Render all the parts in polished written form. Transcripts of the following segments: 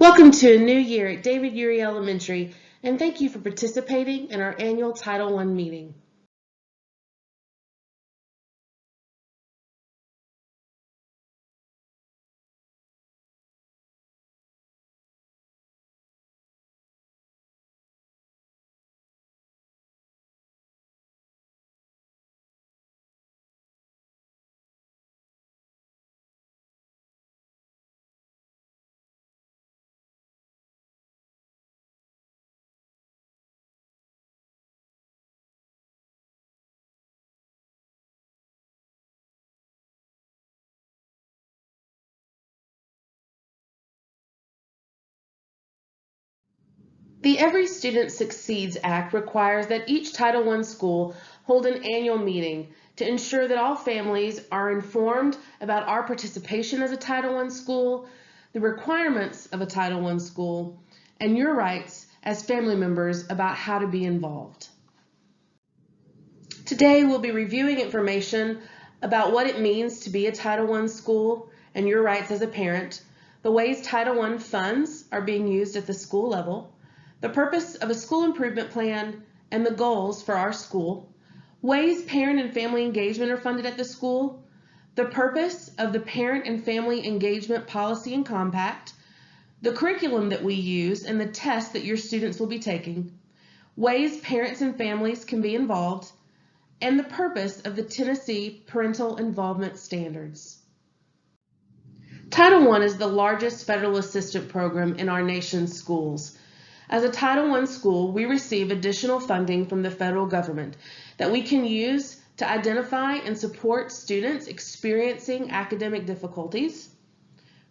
Welcome to a new year at David Urey Elementary, and thank you for participating in our annual Title I meeting. The Every Student Succeeds Act requires that each Title I school hold an annual meeting to ensure that all families are informed about our participation as a Title I school, the requirements of a Title I school, and your rights as family members about how to be involved. Today we'll be reviewing information about what it means to be a Title I school and your rights as a parent, the ways Title I funds are being used at the school level, the purpose of a school improvement plan and the goals for our school, ways parent and family engagement are funded at the school, the purpose of the Parent and Family Engagement Policy and Compact, the curriculum that we use and the tests that your students will be taking, ways parents and families can be involved, and the purpose of the Tennessee Parental Involvement Standards. Title I is the largest federal assistance program in our nation's schools. As a Title I school, we receive additional funding from the federal government that we can use to identify and support students experiencing academic difficulties,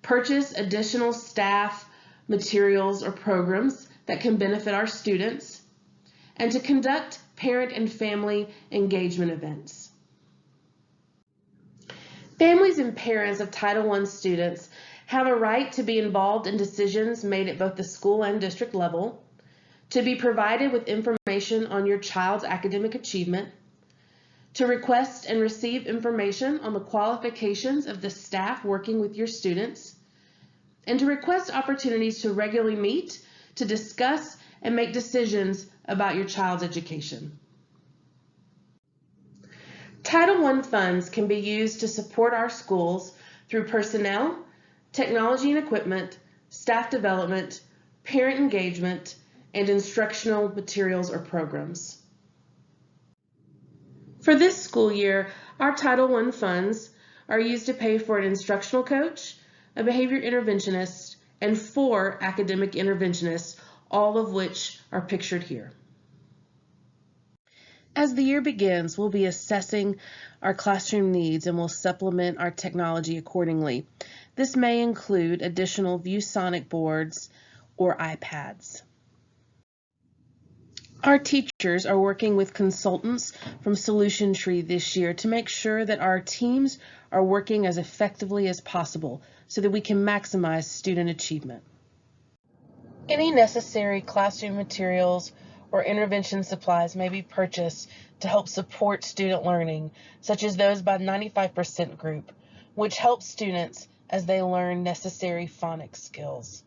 purchase additional staff, materials, or programs that can benefit our students, and to conduct parent and family engagement events. Families and parents of Title I students have a right to be involved in decisions made at both the school and district level, to be provided with information on your child's academic achievement, to request and receive information on the qualifications of the staff working with your students, and to request opportunities to regularly meet, to discuss, and make decisions about your child's education. Title I funds can be used to support our schools through personnel, technology and equipment, staff development, parent engagement, and instructional materials or programs. For this school year, our Title I funds are used to pay for an instructional coach, a behavior interventionist, and 4 academic interventionists, all of which are pictured here. As the year begins, we'll be assessing our classroom needs and will supplement our technology accordingly. This may include additional ViewSonic boards or iPads. Our teachers are working with consultants from Solution Tree this year to make sure that our teams are working as effectively as possible so that we can maximize student achievement. Any necessary classroom materials or intervention supplies may be purchased to help support student learning, such as those by 95% group, which helps students as they learn necessary phonics skills.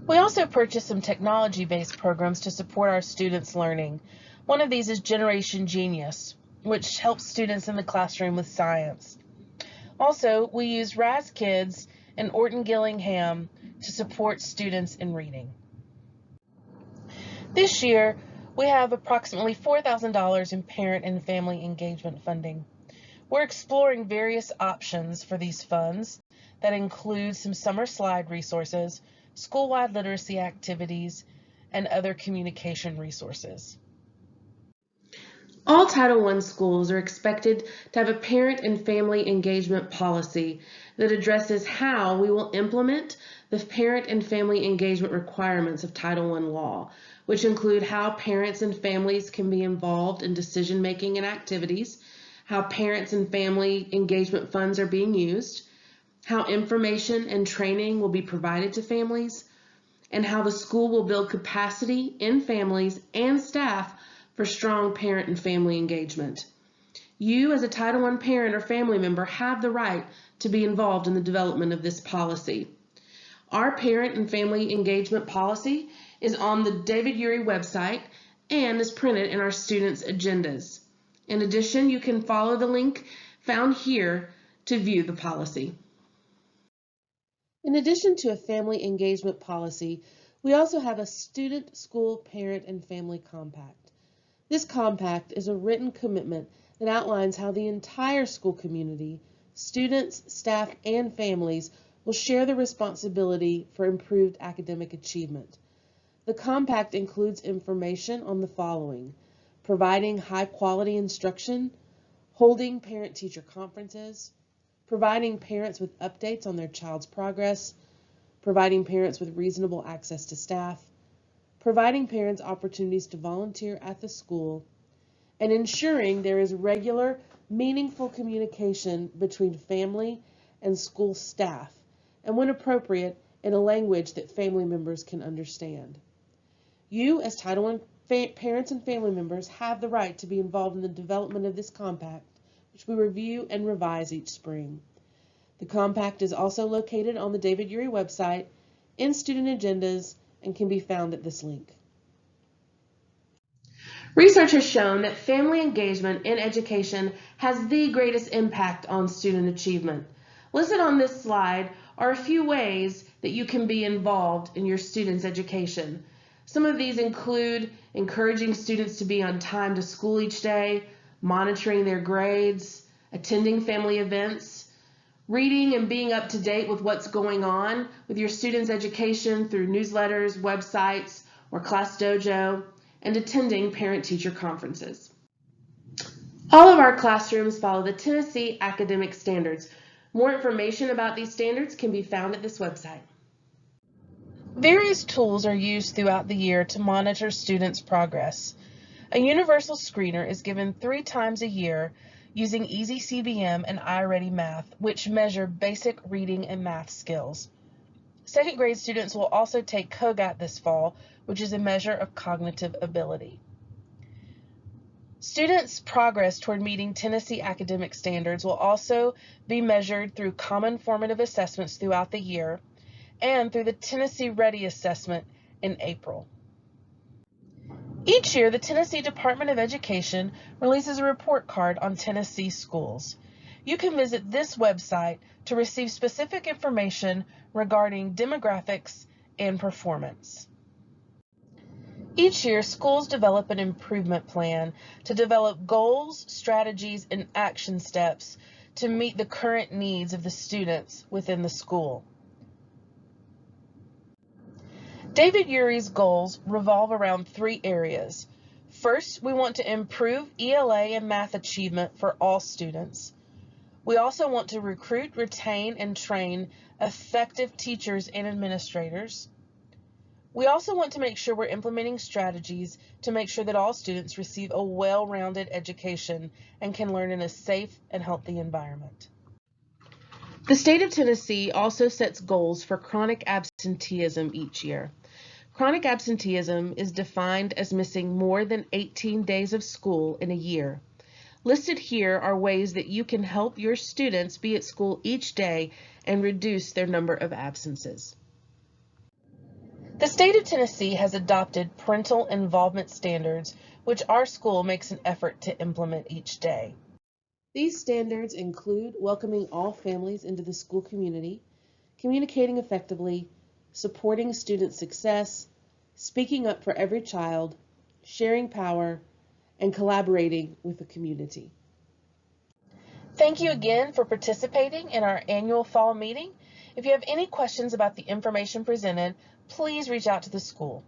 We also purchased some technology-based programs to support our students' learning. One of these is Generation Genius, which helps students in the classroom with science. Also, we use Raz Kids and Orton Gillingham to support students in reading. This year, we have approximately $4,000 in parent and family engagement funding. We're exploring various options for these funds that include some summer slide resources, school-wide literacy activities, and other communication resources. All Title I schools are expected to have a parent and family engagement policy that addresses how we will implement the parent and family engagement requirements of Title I law, which include how parents and families can be involved in decision-making and activities, how parents and family engagement funds are being used, how information and training will be provided to families, and how the school will build capacity in families and staff for strong parent and family engagement. You, as a Title I parent or family member, have the right to be involved in the development of this policy. Our parent and family engagement policy is on the David Urey website and is printed in our students' agendas. In addition, you can follow the link found here to view the policy. In addition to a family engagement policy, we also have a student, school, parent, and family compact. This compact is a written commitment that outlines how the entire school community, students, staff, and families will share the responsibility for improved academic achievement. The compact includes information on the following: providing high-quality instruction, holding parent-teacher conferences, providing parents with updates on their child's progress, providing parents with reasonable access to staff, providing parents opportunities to volunteer at the school, and ensuring there is regular, meaningful communication between family and school staff, and when appropriate, in a language that family members can understand. You, as Title I parents and family members, have the right to be involved in the development of this compact, which we review and revise each spring. The compact is also located on the David Urey website, in student agendas, and can be found at this link. Research has shown that family engagement in education has the greatest impact on student achievement. Listed on this slide are a few ways that you can be involved in your students' education. Some of these include encouraging students to be on time to school each day, monitoring their grades, attending family events, reading and being up to date with what's going on with your students' education through newsletters, websites, or Class Dojo, and attending parent-teacher conferences. All of our classrooms follow the Tennessee Academic Standards. More information about these standards can be found at this website. Various tools are used throughout the year to monitor students' progress. A universal screener is given 3 times a year using Easy CBM and iReady Math, which measure basic reading and math skills. Second grade students will also take COGAT this fall, which is a measure of cognitive ability. Students' progress toward meeting Tennessee academic standards will also be measured through common formative assessments throughout the year and through the Tennessee Ready Assessment in April. Each year, the Tennessee Department of Education releases a report card on Tennessee schools. You can visit this website to receive specific information regarding demographics and performance. Each year, schools develop an improvement plan to develop goals, strategies, and action steps to meet the current needs of the students within the school. David Urey's goals revolve around 3 areas. First, we want to improve ELA and math achievement for all students. We also want to recruit, retain, and train effective teachers and administrators. We also want to make sure we're implementing strategies to make sure that all students receive a well-rounded education and can learn in a safe and healthy environment. The state of Tennessee also sets goals for chronic absenteeism each year. Chronic absenteeism is defined as missing more than 18 days of school in a year. Listed here are ways that you can help your students be at school each day and reduce their number of absences. The state of Tennessee has adopted parental involvement standards, which our school makes an effort to implement each day. These standards include welcoming all families into the school community, communicating effectively, supporting student success, speaking up for every child, sharing power, and collaborating with the community. Thank you again for participating in our annual fall meeting. If you have any questions about the information presented, please reach out to the school.